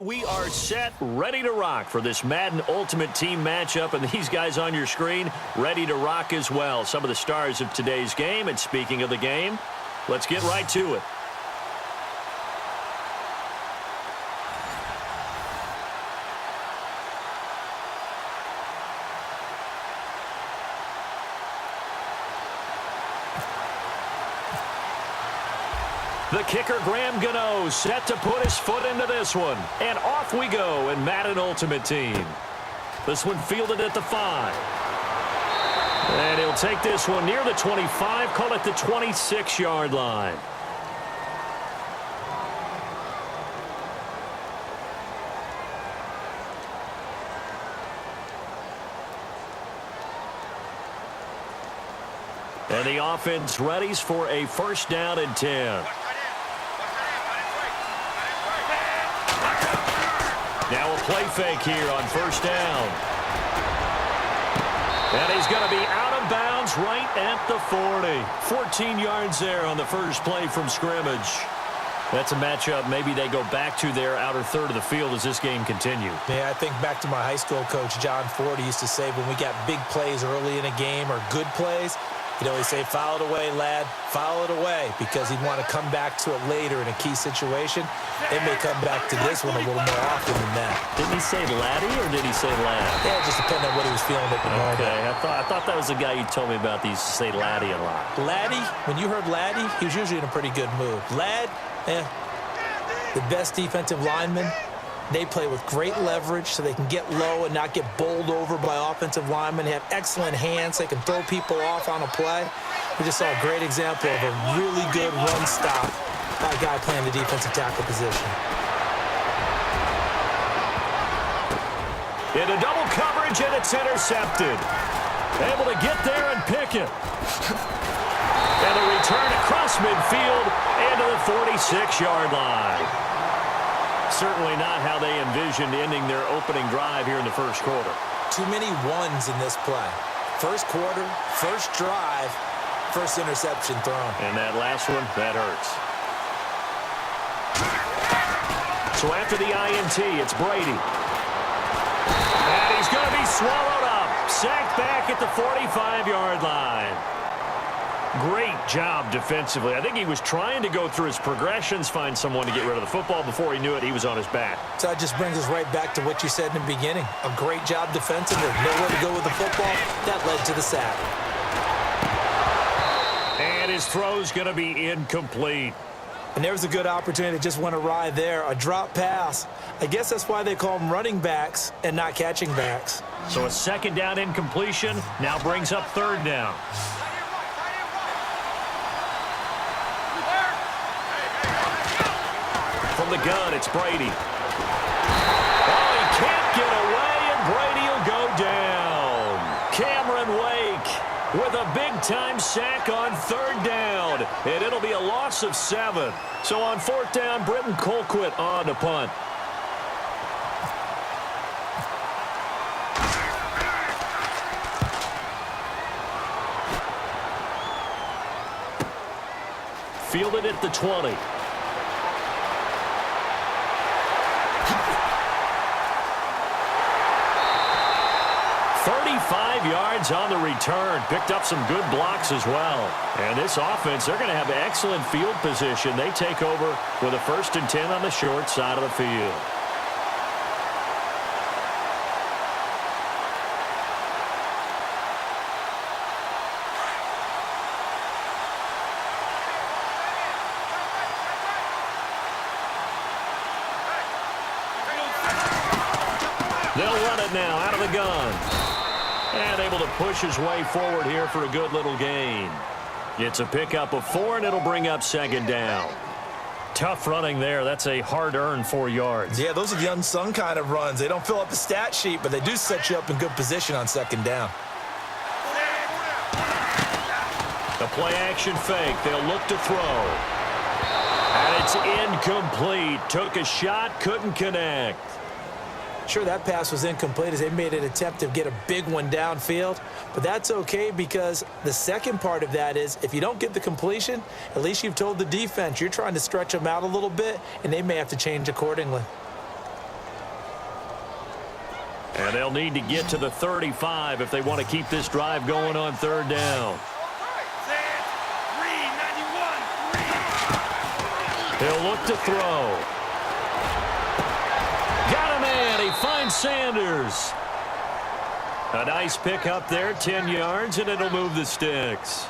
We are set, ready to rock for this Madden Ultimate Team matchup, and these guys on your screen ready to rock as well. Some of the stars of today's game, and speaking of the game, let's get right to it. The kicker, Graham Gano, set to put his foot into this one. And off we go in Madden Ultimate Team. This one fielded at the 5. And he'll take this one near the 25, call it the 26-yard line. And the offense readies for a first down and 10. Now a play fake here on first down. And he's going to be out of bounds right at the 40. 14 yards there on the first play from scrimmage. That's a matchup maybe they go back to their outer third of the field as this game continues. Yeah, I think back to my high school coach, John Ford. He used to say when we got big plays early in a game or good plays, he'd always say, foul it away, lad, foul it away, because he'd want to come back to it later in a key situation. It may come back to this one a little more often than that. Didn't he say laddie or did he say lad? Yeah, it just depended on what he was feeling at the moment. Okay, I thought that was the guy you told me about that used to say laddie a lot. Laddie, when you heard laddie, he was usually in a pretty good mood. Lad, the best defensive lineman. They play with great leverage so they can get low and not get bowled over by offensive linemen. They have excellent hands. They can throw people off on a play. We just saw a great example of a really good run stop by a guy playing the defensive tackle position. Into double coverage, and it's intercepted. Able to get there and pick it. And a return across midfield into the 46-yard line. Certainly not how they envisioned ending their opening drive here in the first quarter. Too many ones in this play. First quarter, first drive, first interception thrown. And that last one, that hurts. So after the INT, it's Brady. And he's going to be swallowed up. Sacked back at the 45-yard line. Great job defensively. I think he was trying to go through his progressions, find someone to get rid of the football. Before he knew it, he was on his back. So that just brings us right back to what you said in the beginning. A great job defensively. Nowhere to go with the football. That led to the sack. And his throw's going to be incomplete. And there's a good opportunity that just went awry there. A drop pass. I guess that's why they call them running backs and not catching backs. So a second down incompletion now brings up third down. From the gun, it's Brady. Oh, he can't get away, and Brady will go down. Cameron Wake with a big-time sack on third down, and it'll be a loss of 7. So on fourth down, Britton Colquitt on to punt. Fielded at the 20. 35 yards on the return. Picked up some good blocks as well. And this offense, they're going to have excellent field position. They take over with a 1st and 10 on the short side of the field. They'll run it now out of the gun. And able to push his way forward here for a good little gain. It's a pickup of 4, and it'll bring up second down. Tough running there. That's a hard-earned 4 yards. Yeah, those are the unsung kind of runs. They don't fill up the stat sheet, but they do set you up in good position on second down. The play-action fake. They'll look to throw. And it's incomplete. Took a shot, couldn't connect. Sure, that pass was incomplete as they made an attempt to get a big one downfield, but that's okay because the second part of that is if you don't get the completion, at least you've told the defense you're trying to stretch them out a little bit, and they may have to change accordingly. And they'll need to get to the 35 if they want to keep this drive going on third down. He'll look to throw. Got a man. He finds Sanders. A nice pick up there, 10 yards, and it'll move the sticks.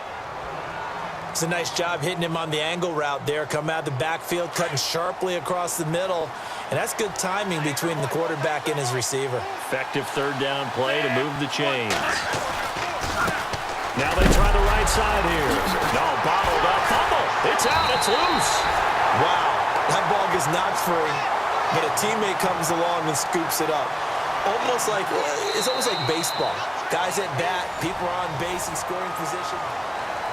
It's a nice job hitting him on the angle route there. Come out of the backfield, cutting sharply across the middle. And that's good timing between the quarterback and his receiver. Effective third down play to move the chains. Now they try the right side here. No, bottled up. Fumble. It's out. It's loose. Wow. That ball gets knocked free, but a teammate comes along and scoops it up. It's almost like baseball. Guys at bat, people are on base in scoring position.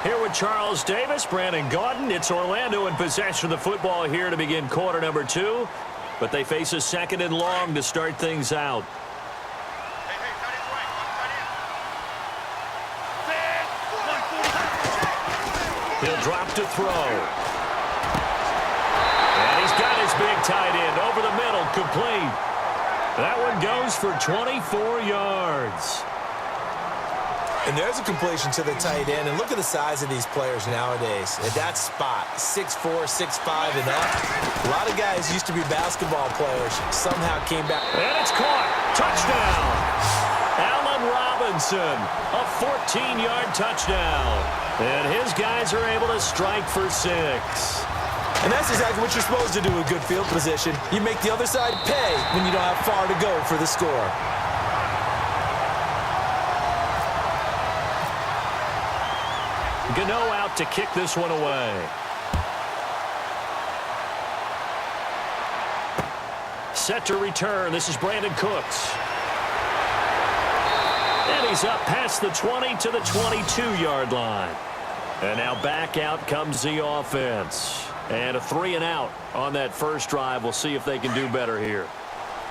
Here with Charles Davis, Brandon Gaudin. It's Orlando in possession of the football here to begin quarter number 2. But they face a second and long to start things out. He'll drop to throw. And he's got his big tight end over the middle, complete. That one goes for 24 yards. And there's a completion to the tight end. And look at the size of these players nowadays. At that spot, 6'4", 6'5", and up. A lot of guys used to be basketball players. Somehow came back. And it's caught. Touchdown. Allen Robinson, a 14-yard touchdown. And his guys are able to strike for 6. And that's exactly what you're supposed to do with good field position. You make the other side pay when you don't have far to go for the score. Gano out to kick this one away. Set to return. This is Brandon Cooks. And he's up past the 20 to the 22-yard line. And now back out comes the offense. And a 3-and-out on that first drive. We'll see if they can do better here.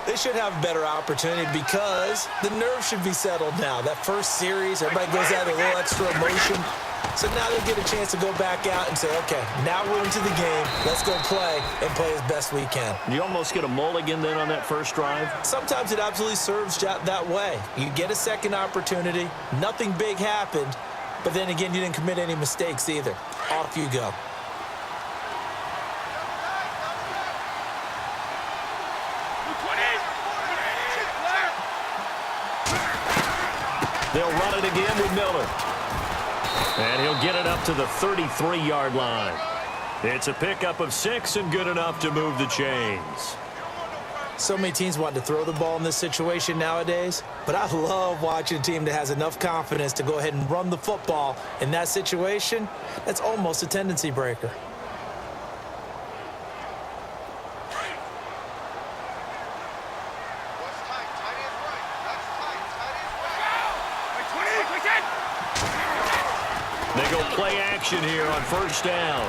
They should have a better opportunity because the nerves should be settled now. That first series, everybody goes out with a little extra emotion. So now they'll get a chance to go back out and say, okay, now we're into the game. Let's go play and play as best we can. You almost get a mulligan then on that first drive? Sometimes it absolutely serves that way. You get a second opportunity. Nothing big happened. But then again, you didn't commit any mistakes either. Off you go. They'll run it again with Miller. And he'll get it up to the 33-yard line. It's a pickup of 6 and good enough to move the chains. So many teams want to throw the ball in this situation nowadays, but I love watching a team that has enough confidence to go ahead and run the football in that situation. That's almost a tendency breaker. They go play action here on first down.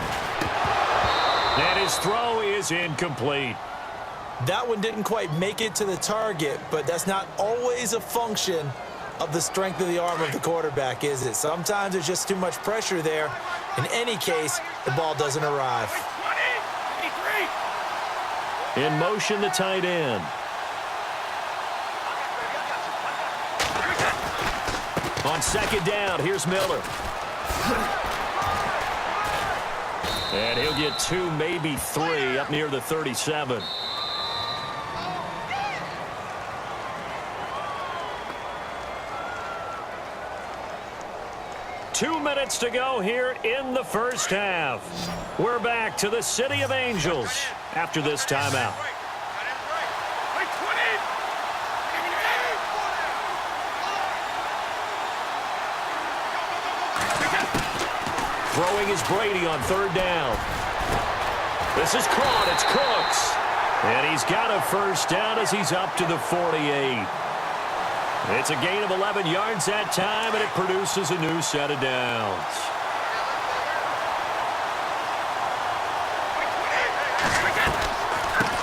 And his throw is incomplete. That one didn't quite make it to the target, but that's not always a function of the strength of the arm of the quarterback, is it? Sometimes there's just too much pressure there. In any case, the ball doesn't arrive. In motion, the tight end. On second down, here's Miller. And he'll get 2, maybe 3 up near the 37. Two minutes to go here in the first half. We're back to the City of Angels after this timeout. Throwing is Brady on third down. This is caught. It's Cooks. And he's got a first down as he's up to the 48. It's a gain of 11 yards that time, and it produces a new set of downs.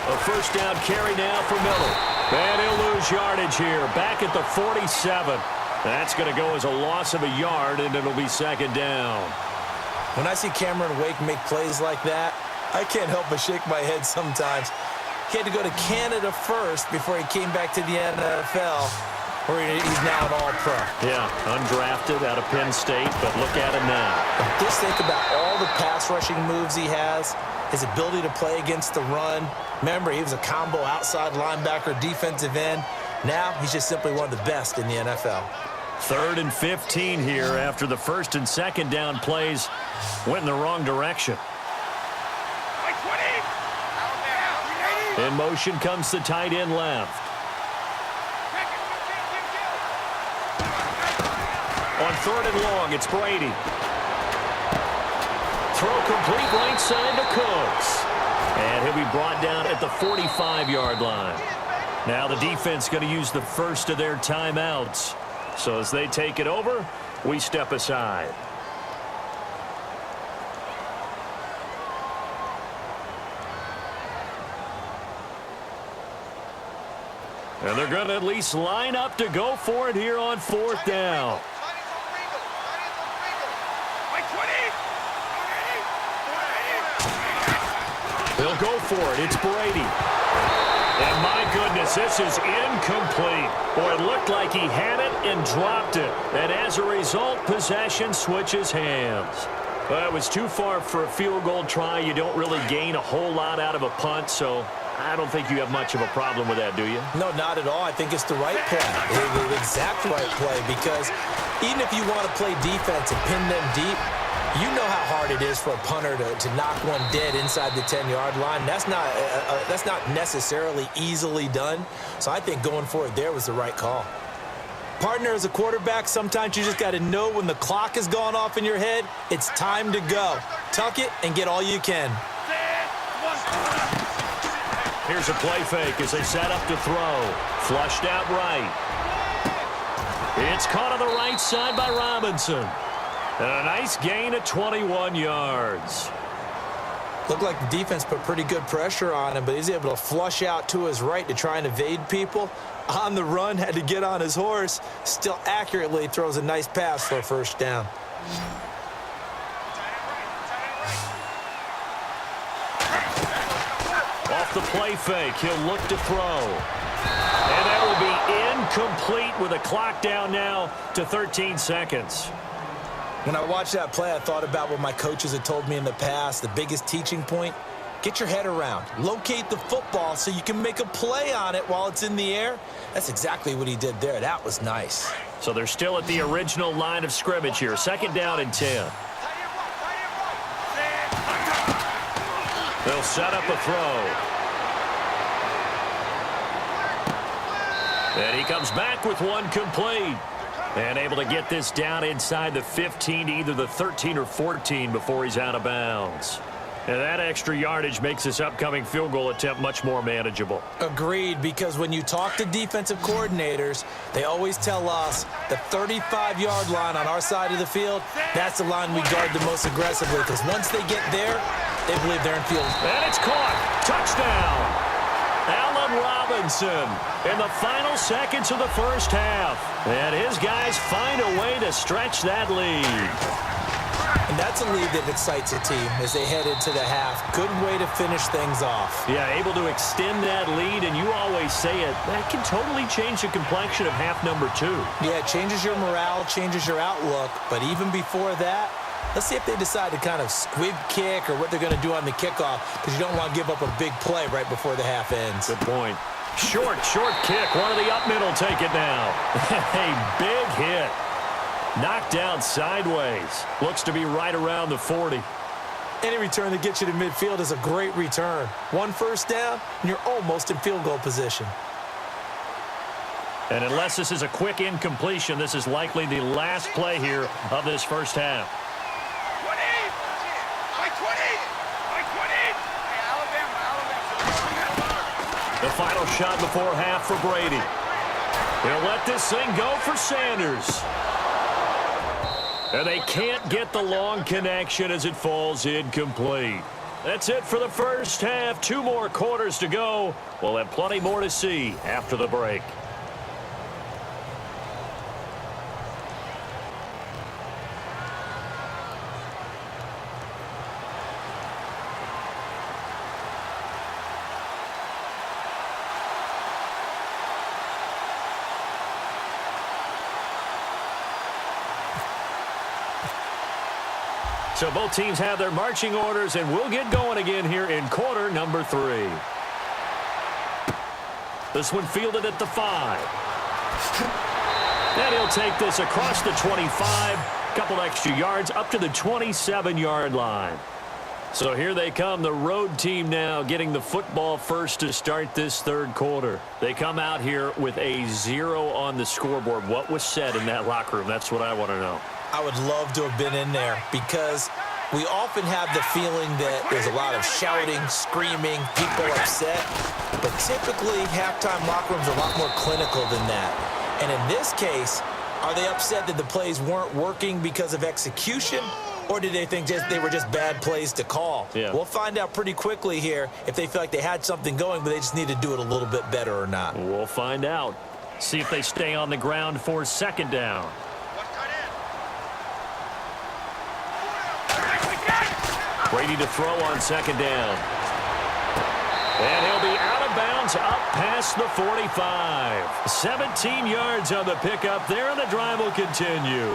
A first down carry now for Miller. And he'll lose yardage here, back at the 47. That's going to go as a loss of a yard, and it'll be second down. When I see Cameron Wake make plays like that, I can't help but shake my head sometimes. He had to go to Canada first before he came back to the NFL, where he's now an all-pro. Yeah, undrafted out of Penn State, but look at him now. Just think about all the pass rushing moves he has, his ability to play against the run. Remember, he was a combo outside linebacker, defensive end. Now he's just simply one of the best in the NFL. 3rd and 15 here after the first and second down plays went in the wrong direction. In motion comes the tight end left. On 3rd and long, it's Brady. Throw complete right side to Cooks. And he'll be brought down at the 45-yard line. Now the defense going to use the first of their timeouts. So as they take it over, we step aside. And they're going to at least line up to go for it here on 4th down. They'll go for it. It's Brady. And my goodness, this is incomplete. Boy, it looked like he had it and dropped it. And as a result, possession switches hands. Well, it was too far for a field goal try. You don't really gain a whole lot out of a punt, so I don't think you have much of a problem with that, do you? No, not at all. I think it's the right play, the exact right play, because even if you want to play defense and pin them deep, you know how hard it is for a punter to knock one dead inside the 10-yard line. That's not necessarily easily done. So I think going for it there was the right call. Partner, as a quarterback, sometimes you just got to know when the clock has gone off in your head, it's time to go. Tuck it and get all you can. Here's a play fake as they set up to throw. Flushed out right. It's caught on the right side by Robinson. And a nice gain of 21 yards. Looked like the defense put pretty good pressure on him, but he's able to flush out to his right to try and evade people. On the run, had to get on his horse. Still accurately throws a nice pass for a first down. Off the play fake, he'll look to throw. And that will be incomplete with a clock down now to 13 seconds. When I watched that play, I thought about what my coaches had told me in the past. The biggest teaching point, get your head around. Locate the football so you can make a play on it while it's in the air. That's exactly what he did there. That was nice. So they're still at the original line of scrimmage here. 2nd down and 10. They'll set up a throw. And he comes back with one complete. And able to get this down inside the 15 to either the 13 or 14 before he's out of bounds. And that extra yardage makes this upcoming field goal attempt much more manageable. Agreed, because when you talk to defensive coordinators, they always tell us the 35-yard line on our side of the field, that's the line we guard the most aggressively, because once they get there, they believe they're in field. And it's caught. Touchdown. Allen Robinson in the final seconds of the first half. And his guys find a way to stretch that lead. And that's a lead that excites a team as they head into the half. Good way to finish things off. Yeah, able to extend that lead, and you always say it, that can totally change the complexion of half number 2. Yeah, it changes your morale, changes your outlook. But even before that, let's see if they decide to kind of squib kick or what they're going to do on the kickoff, because you don't want to give up a big play right before the half ends. Good point. Short kick. One of the up middle take it now. A big hit. Knocked down sideways. Looks to be right around the 40. Any return that gets you to midfield is a great return. One first down, and you're almost in field goal position. And unless this is a quick incompletion, this is likely the last play here of this first half. The final shot before half for Brady. He'll let this thing go for Sanders. And they can't get the long connection as it falls incomplete. That's it for the first half. 2 more quarters to go. We'll have plenty more to see after the break. So both teams have their marching orders, and we'll get going again here in quarter number 3. This one fielded at the 5. And he'll take this across the 25. Couple extra yards up to the 27-yard line. So here they come, the road team now getting the football first to start this third quarter. They come out here with a 0 on the scoreboard. What was said in that locker room? That's what I want to know. I would love to have been in there because we often have the feeling that there's a lot of shouting, screaming, people upset. But typically, halftime locker rooms are a lot more clinical than that. And in this case, are they upset that the plays weren't working because of execution? Or did they think they were just bad plays to call? Yeah. We'll find out pretty quickly here if they feel like they had something going, but they just need to do it a little bit better or not. We'll find out. See if they stay on the ground for second down. Brady to throw on second down. And he'll be out of bounds up past the 45. 17 yards on the pickup there, and the drive will continue.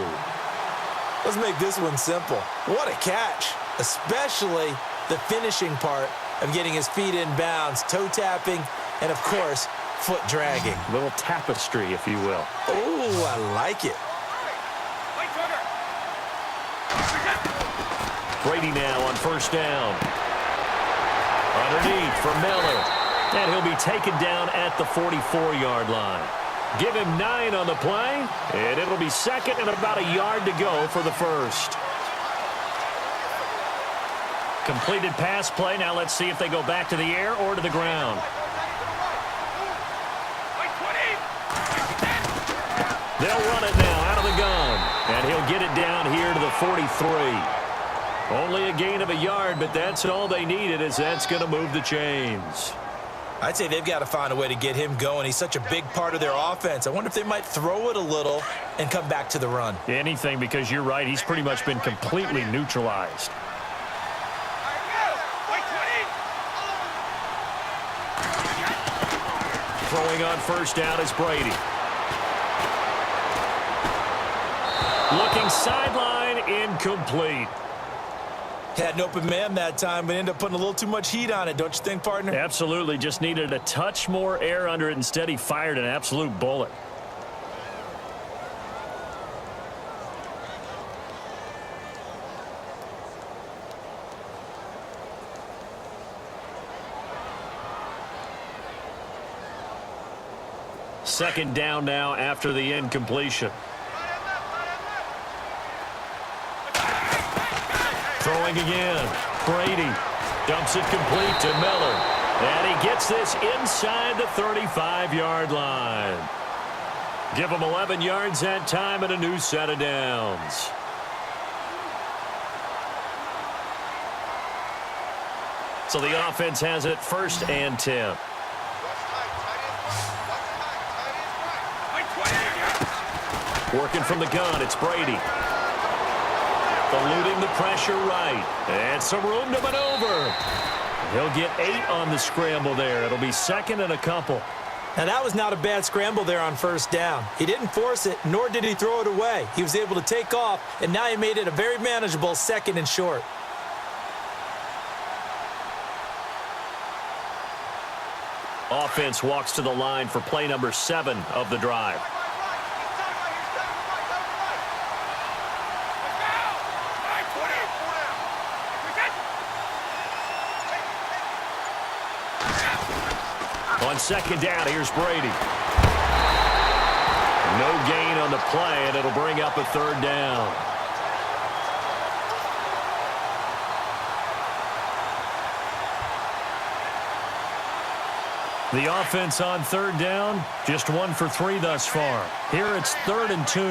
Let's make this one simple. What a catch, especially the finishing part of getting his feet in bounds, toe tapping, and, of course, foot dragging. A little tapestry, if you will. Oh, I like it. Brady now on first down. Underneath for Miller. And he'll be taken down at the 44-yard line. Give him 9 on the play, and it'll be second and about a yard to go for the first. Completed pass play. Now let's see if they go back to the air or to the ground. They'll run it now out of the gun, and he'll get it down here to the 43. Only a gain of a yard, but that's all they needed, as that's going to move the chains. I'd say they've got to find a way to get him going. He's such a big part of their offense. I wonder if they might throw it a little and come back to the run. Anything, because you're right. He's pretty much been completely neutralized. Throwing on first down is Brady. Looking sideline, incomplete. Had an open man that time, but ended up putting a little too much heat on it, don't you think, partner? Absolutely. Just needed a touch more air under it. Instead, he fired an absolute bullet. Second down now after the incompletion. Throwing again. Brady dumps it complete to Miller. And he gets this inside the 35-yard line. Give him 11 yards that time and a new set of downs. So the offense has it first and 10. Working from the gun, it's Brady. Eluding the pressure right. And some room to maneuver. He'll get 8 on the scramble there. It'll be second and a couple. Now, that was not a bad scramble there on first down. He didn't force it, nor did he throw it away. He was able to take off, and now he made it a very manageable second and short. Offense walks to the line for play number 7 of the drive. On second down, here's Brady. No gain on the play, and it'll bring up a third down. The offense on third down, just 1 for 3 thus far. Here it's 3rd and 2.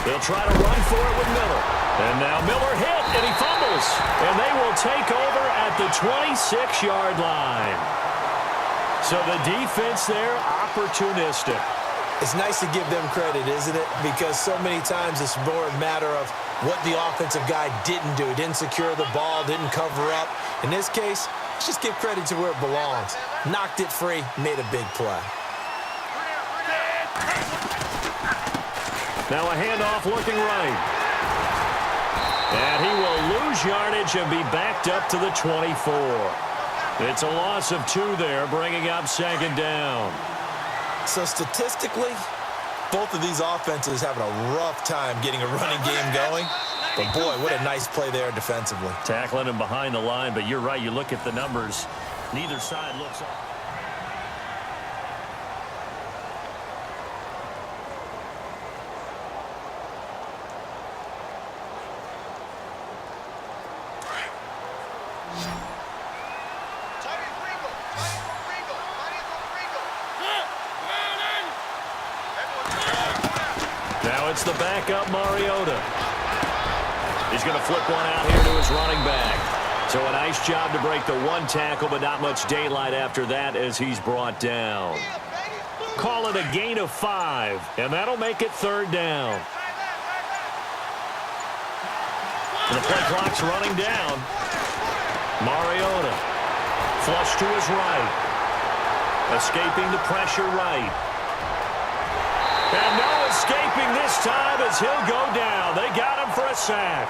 They'll try to run for it with Miller. And now Miller hit, and he fumbles. And they will take over at the 26-yard line. So the defense there, opportunistic. It's nice to give them credit, isn't it? Because so many times it's more a matter of what the offensive guy didn't do. Didn't secure the ball, didn't cover up. In this case, let's just give credit to where it belongs. Knocked it free, made a big play. Now a handoff looking right. And he will lose yardage and be backed up to the 24. It's a loss of 2 there, bringing up second down. So statistically, both of these offenses having a rough time getting a running game going. But, boy, what a nice play there defensively. Tackling him behind the line, but you're right. You look at the numbers. Neither side looks up. Now it's the backup Mariota. He's going to flip one out here to his running back. So a nice job to break the 1 tackle, but not much daylight after that as he's brought down. Call it a gain of 5, and that'll make it 3rd down. And the play clock's running down. Mariota. Flush to his right. Escaping the pressure right. And no escaping this time as he'll go down. They got him for a sack.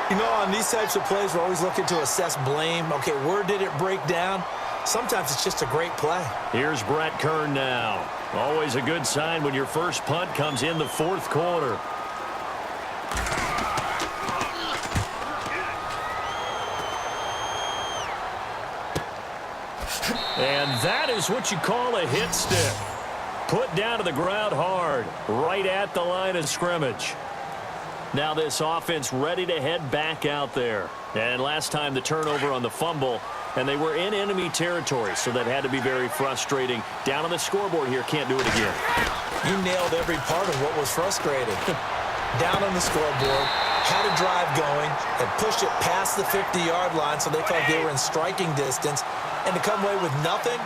You know, on these types of plays, we're always looking to assess blame. Okay, where did it break down? Sometimes it's just a great play. Here's Brett Kern now. Always a good sign when your first punt comes in the 4th quarter. And that is what you call a hit stick. Put down to the ground hard, right at the line of scrimmage. Now this offense ready to head back out there. And last time the turnover on the fumble, and they were in enemy territory, so that had to be very frustrating. Down on the scoreboard here, can't do it again. You nailed every part of what was frustrating. Down on the scoreboard, had a drive going, and pushed it past the 50-yard line so they felt they were in striking distance, and to come away with nothing,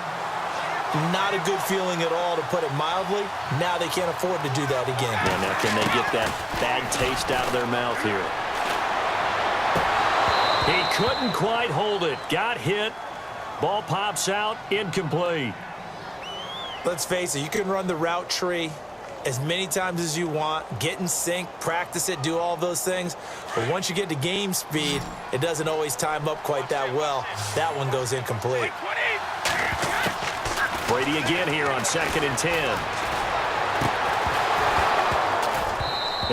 not a good feeling at all, to put it mildly. Now they can't afford to do that again. Yeah, now can they get that bad taste out of their mouth here? He couldn't quite hold it. Got hit. Ball pops out. Incomplete. Let's face it, you can run the route tree as many times as you want, get in sync, practice it, do all those things. But once you get to game speed, it doesn't always time up quite that well. That one goes incomplete. Brady again here on 2nd and 10.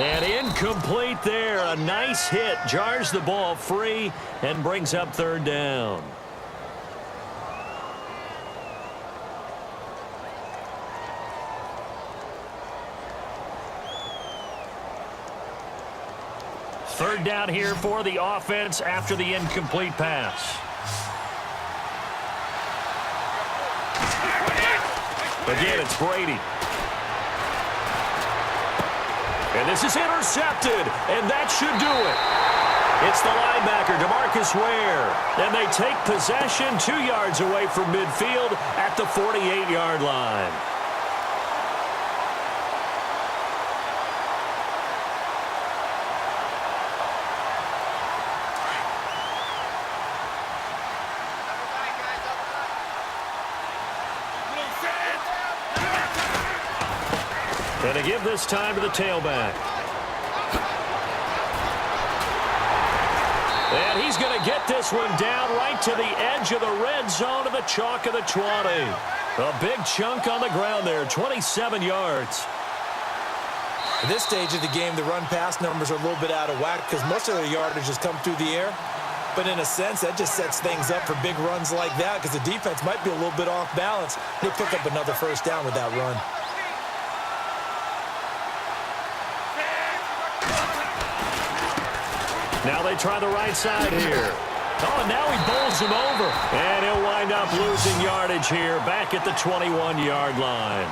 And incomplete there. A nice hit. Jars the ball free and brings up 3rd down. Third down here for the offense after the incomplete pass. Again, it's Brady. And this is intercepted, and that should do it. It's the linebacker, DeMarcus Ware. And they take possession 2 yards away from midfield at the 48-yard line. And to give this time to the tailback. And he's going to get this one down right to the edge of the red zone to the chalk of the 20. A big chunk on the ground there, 27 yards. At this stage of the game, the run-pass numbers are a little bit out of whack because most of their yardage has come through the air. But in a sense, that just sets things up for big runs like that because the defense might be a little bit off balance. They pick up another 1st down with that run. Now they try the right side here. Oh, and now he bowls him over. And he'll wind up losing yardage here back at the 21-yard line.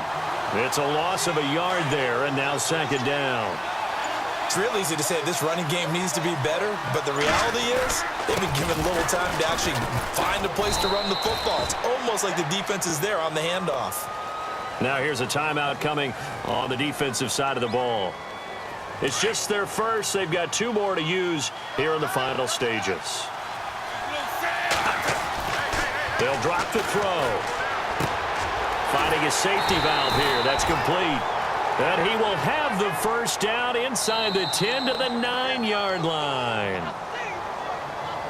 It's a loss of a yard there, and now 2nd down. It's real easy to say this running game needs to be better, but the reality is they've been given little time to actually find a place to run the football. It's almost like the defense is there on the handoff. Now here's a timeout coming on the defensive side of the ball. It's just their first. They've got 2 more to use here in the final stages. They'll drop the throw. Finding a safety valve here. That's complete. And he will have the first down inside the 10 to the 9-yard line.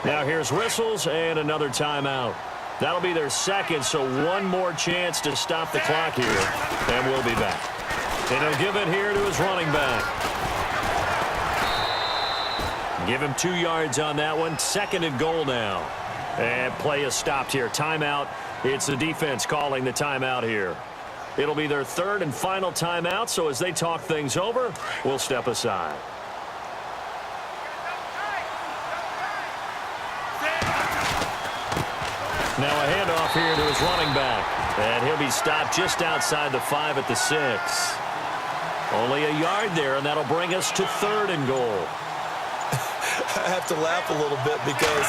Now here's whistles and another timeout. That'll be their second, so one more chance to stop the clock here, and we'll be back. And he'll give it here to his running back. Give him 2 yards on that one. 2nd and goal now. And play is stopped here. Timeout. It's the defense calling the timeout here. It'll be their 3rd and final timeout, so as they talk things over, we'll step aside. Now a handoff here to his running back. And he'll be stopped just outside the 5 at the 6. Only a yard there, and that'll bring us to 3rd and goal. I have to laugh a little bit because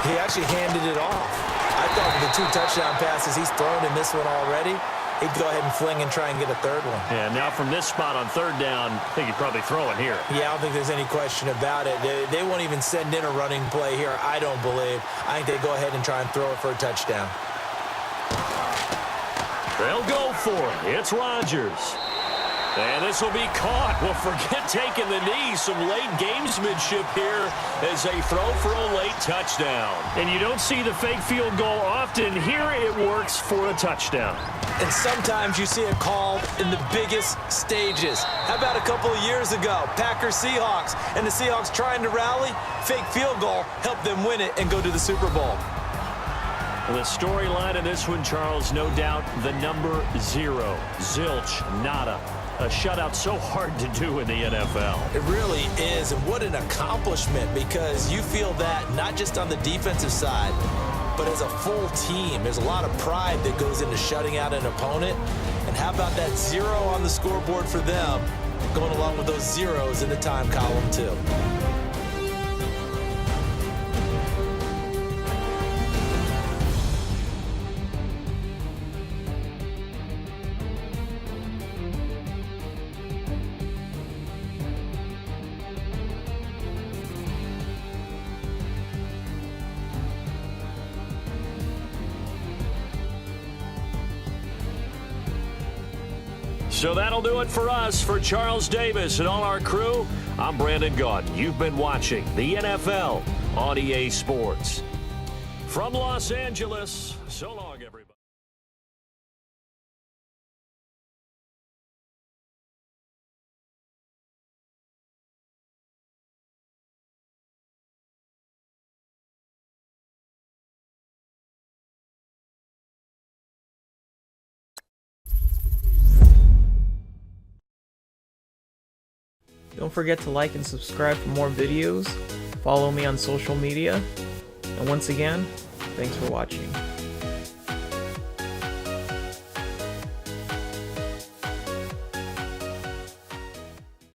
he actually handed it off. I thought with the 2 touchdown passes he's thrown in this one already, he'd go ahead and fling and try and get a 3rd one. Yeah, now from this spot on 3rd down, I think he'd probably throw it here. Yeah, I don't think there's any question about it. They won't even send in a running play here, I don't believe. I think they go ahead and try and throw it for a touchdown. They'll go for it. It's Rodgers. And this will be caught. Well, forget taking the knee. Some late gamesmanship here as they throw for a late touchdown. And you don't see the fake field goal often. Here it works for a touchdown. And sometimes you see it called in the biggest stages. How about a couple of years ago, Packers-Seahawks, and the Seahawks trying to rally, fake field goal, helped them win it and go to the Super Bowl. The storyline in this one, Charles, no doubt the number 0. Zilch, nada. A shutout so hard to do in the NFL. It really is, and what an accomplishment, because you feel that not just on the defensive side, but as a full team. There's a lot of pride that goes into shutting out an opponent. And how about that 0 on the scoreboard for them, going along with those zeros in the time column too. So that'll do it for us. For Charles Davis and all our crew, I'm Brandon Gaudin. You've been watching the NFL on EA Sports. From Los Angeles, so long, everybody. Don't forget to like and subscribe for more videos. Follow me on social media. And once again, thanks for watching.